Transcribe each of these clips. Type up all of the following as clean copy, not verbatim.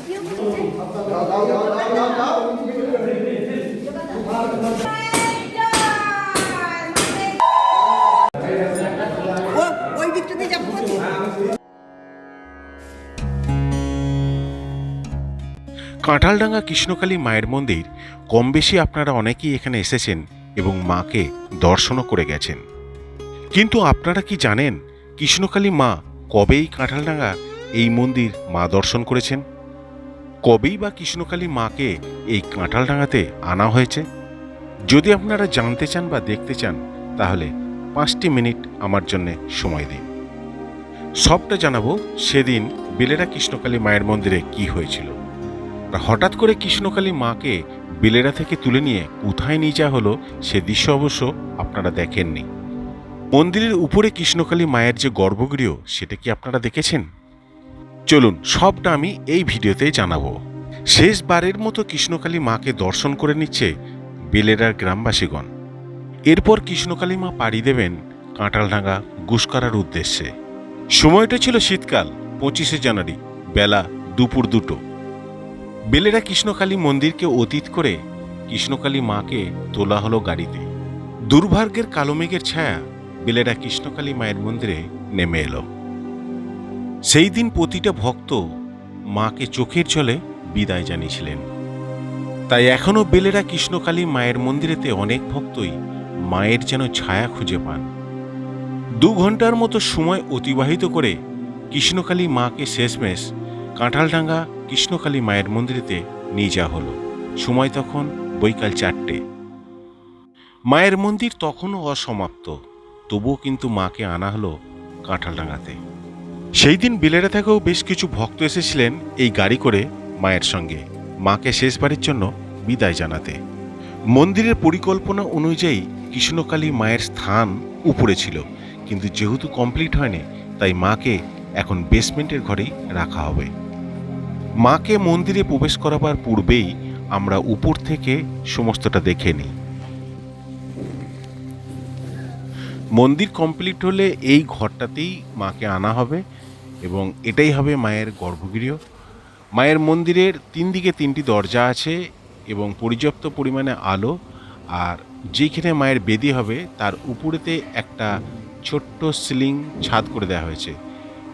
ওই দিকটাতে যাবো। কাঁঠালডাঙ্গা কৃষ্ণকালী মায়ের মন্দির কম বেশি আপনারা অনেকেই এখানে এসেছেন এবং মাকে দর্শনও করে গেছেন। কিন্তু আপনারা কি জানেন কৃষ্ণকালী মা কবেই কাঁঠালডাঙ্গা এই মন্দির মা দর্শন করেছেন? কবেই বা কৃষ্ণকালী মাকে এই কাঁঠালডাঙ্গাতে আনা হয়েছে? যদি আপনারা জানতে চান বা দেখতে চান তাহলে 5টি মিনিট আমার জন্য সময় দিন। সবটা জানাবো সেদিন বেলেরা কৃষ্ণকালী মায়ের মন্দিরে কি হয়েছিল। হঠাৎ করে কৃষ্ণকালী মাকে বেলেরা থেকে তুলে নিয়ে কোথায় নিয়ে যাওয়া হলো সে দৃশ্য অবশ্য আপনারা দেখেননি। মন্দিরের উপরে কৃষ্ণকালী মায়ের যে গর্ভগৃহ সেটা কি আপনারা দেখেছেন? চলুন সবটা আমি এই ভিডিওতে জানাবো। শেষবারের মতো কৃষ্ণকালী মাকে দর্শন করে নিচ্ছে বেলেরার গ্রামবাসীগণ। এরপর কৃষ্ণকালী মা পাড়ি দেবেন কাঁঠালডাঙ্গা গুসকরার উদ্দেশ্যে। সময়টা ছিল শীতকাল, 25শে জানুয়ারি, বেলা দুপুর 2টো। বেলেরা কৃষ্ণকালী মন্দিরকে অতীত করে কৃষ্ণকালী মাকে তোলা হলো গাড়িতে। দুর্ভাগ্যের কালো মেঘের ছায়া বেলেরা কৃষ্ণকালী মায়ের মন্দিরে নেমে এলো। সেই দিন প্রতিটা ভক্ত মাকে চোখের জলে বিদায় জানিয়েছিলেন। তাই এখনো বেলেরা কৃষ্ণকালী মায়ের মন্দিরেতে অনেক ভক্তই মায়ের যেন ছায়া খুঁজে পান। 2 ঘন্টার মতো সময় অতিবাহিত করে কৃষ্ণকালী মাকে শেষমেশ কাঁঠালডাঙ্গা কৃষ্ণকালী মায়ের মন্দিরেতে নিয়ে যাওয়া হলো। সময় তখন বৈকাল 4টে। মায়ের মন্দির তখনও অসমাপ্ত, তবুও কিন্তু মাকে আনা হলো কাঁঠালডাঙ্গাতে। সেই দিন বেলেরা থেকেও বেশ কিছু ভক্ত এসেছিলেন এই গাড়ি করে মায়ের সঙ্গে মাকে শেষবারের জন্য বিদায় জানাতে। মন্দিরের পরিকল্পনা অনুযায়ী কৃষ্ণকালী মায়ের স্থান উপরে ছিল, কিন্তু যেহেতু কমপ্লিট হয়নি তাই মাকে এখন বেসমেন্টের ঘরেই রাখা হবে। মাকে মন্দিরে প্রবেশ করাবার পূর্বেই আমরা উপর থেকে সমস্তটা দেখে নিই। মন্দির কমপ্লিট হলে এই ঘরটাতেই মাকে আনা হবে এবং এটাই হবে মায়ের গর্ভগৃহ। মায়ের মন্দিরের 3 দিকে 3টি দরজা আছে এবং পর্যাপ্ত পরিমাণে আলো। আর যেখানে মায়ের বেদি হবে তার উপরেতে একটা ছোট্ট সিলিং ছাদ করে দেওয়া হয়েছে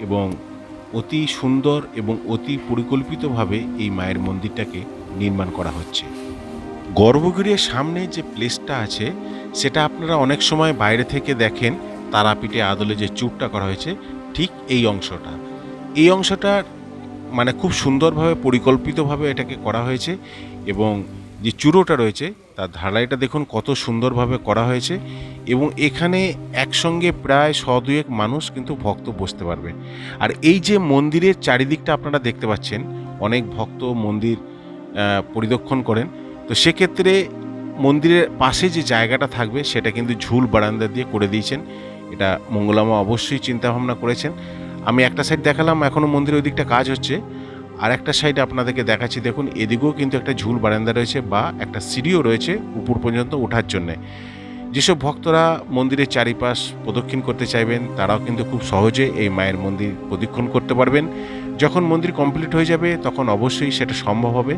এবং অতি সুন্দর এবং অতি পরিকল্পিতভাবে এই মায়ের মন্দিরটাকে নির্মাণ করা হচ্ছে। গর্ভগৃহের সামনে যে প্লেসটা আছে সেটা আপনারা অনেক সময় বাইরে থেকে দেখেন তারাপীঠে আদলে যে চূড়টা করা হয়েছে, ঠিক এই অংশটা মানে খুব সুন্দরভাবে পরিকল্পিতভাবে এটাকে করা হয়েছে এবং যে চূড়োটা রয়েছে তার ঢালাইটা দেখুন কত সুন্দরভাবে করা হয়েছে এবং এখানে একসঙ্গে প্রায় 100-200 মানুষ কিন্তু ভক্ত বসতে পারবে। আর এই যে মন্দিরের চারিদিকটা আপনারা দেখতে পাচ্ছেন, অনেক ভক্ত মন্দির পরিদর্শন করেন, তো সেক্ষেত্রে মন্দিরের পাশে যে জায়গাটা থাকবে সেটা কিন্তু ঝুল বারান্দা দিয়ে করে দিয়েছেন। এটা মঙ্গলামা অবশ্যই চিন্তাভাবনা করেছেন। আমি একটা সাইড দেখালাম, এখনও মন্দিরের ওই দিকটা কাজ হচ্ছে, আর একটা সাইড আপনাদেরকে দেখাচ্ছি। দেখুন এদিকেও কিন্তু একটা ঝুল বারান্দা রয়েছে বা একটা সিঁড়িও রয়েছে উপর পর্যন্ত ওঠার জন্যে। যেসব ভক্তরা মন্দিরের চারিপাশ প্রদক্ষিণ করতে চাইবেন তারাও কিন্তু খুব সহজে এই মায়ের মন্দির প্রদক্ষিণ করতে পারবেন। যখন মন্দির কমপ্লিট হয়ে যাবে তখন অবশ্যই সেটা সম্ভব হবে।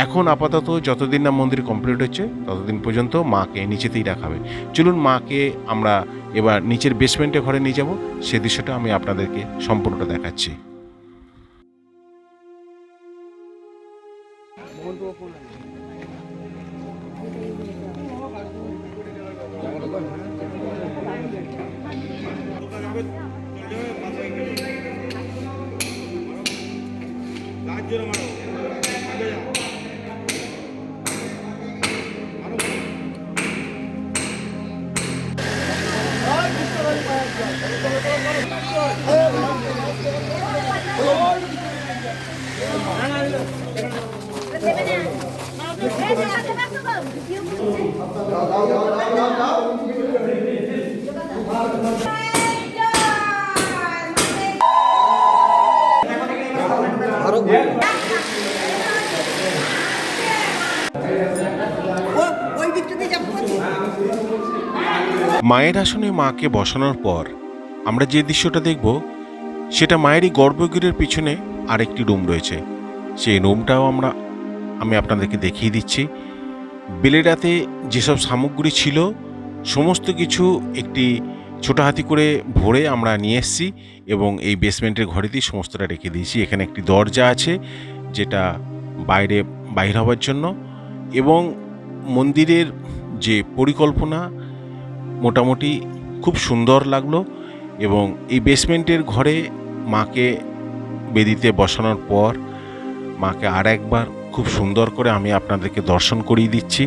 এখন আপাতত যতদিন না মন্দির কমপ্লিট হচ্ছে ততদিন পর্যন্ত মাকে নিচেতেই রাখা হবে। চলুন মাকে আমরা এবার নিচের বেসমেন্টে ঘরে নিয়ে যাব, সে দৃশ্যটা আমি আপনাদেরকে সম্পূর্ণটা দেখাচ্ছি। মায়ের আসনে মাকে বসানোর পর আমরা যে দৃশ্যটা দেখব সেটা মায়েরই গর্ভগৃহের পিছনে আরেকটি রুম রয়েছে। সেই রুমটাও আমি আপনাদেরকে দেখিয়ে দিচ্ছি। বেলেডাতে যেসব সামগ্রী ছিল সমস্ত কিছু একটি ছোটো হাতি করে ভরে আমরা নিয়ে এসেছি এবং এই বেসমেন্টের ঘরেতেই সমস্তটা রেখে দিয়েছি। এখানে একটি দরজা আছে যেটা বাইরে হওয়ার জন্য, এবং মন্দিরের যে পরিকল্পনা মোটামুটি খুব সুন্দর লাগলো। এবং এই বেসমেন্টের ঘরে মাকে বেদিতে বসানোর পর মাকে আর একবার খুব সুন্দর করে আমি আপনাদেরকে দর্শন করিয়ে দিচ্ছি।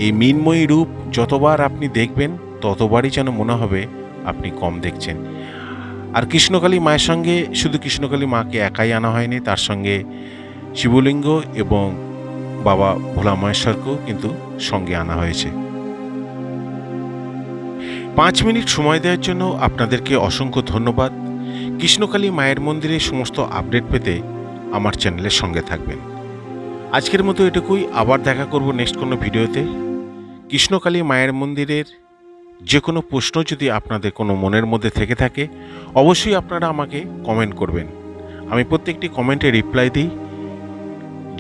এই মৃন্ময়ী রূপ যতবার আপনি দেখবেন ততবারই যেন মনে হবে আপনি কম দেখছেন। আর কৃষ্ণকালী মায়ের সঙ্গে শুধু কৃষ্ণকালী মাকে একাই আনা হয়নি, তার সঙ্গে শিবলিঙ্গ এবং বাবা ভোলা মহেশ্বরকেও কিন্তু সঙ্গে আনা হয়েছে। 5 মিনিট সময় দেওয়ার জন্য আপনাদেরকে অসংখ্য ধন্যবাদ। কৃষ্ণকালী মায়ের মন্দিরের সমস্ত আপডেট পেতে আমার চ্যানেলের সঙ্গে থাকবেন। আজকের মতো এটুকুই, আবার দেখা করব নেক্সট কোনো ভিডিওতে। কৃষ্ণকালী মায়ের মন্দিরের যে কোনো প্রশ্ন যদি আপনাদের কোনো মনের মধ্যে থেকে থাকে অবশ্যই আপনারা আমাকে কমেন্ট করবেন। আমি প্রত্যেকটি কমেন্টে রিপ্লাই দিই।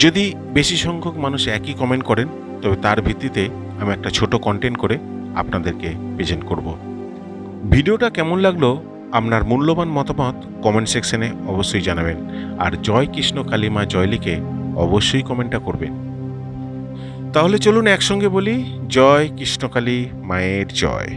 যদি বেশি সংখ্যক মানুষ একই কমেন্ট করেন তবে তার ভিত্তিতে আমি একটা ছোট কন্টেন্ট করে আপনাদেরকে প্রেজেন্ট করব। ভিডিওটা কেমন লাগলো আপনার মূল্যবান মতামত কমেন্ট সেকশনে অবশ্যই জানাবেন। আর জয় কৃষ্ণ কালী মা জয় লিখে অবশ্যই কমেন্টটা করবেন। তাহলে চলুন একসঙ্গে বলি, জয় কৃষ্ণকালী মায়ের জয়।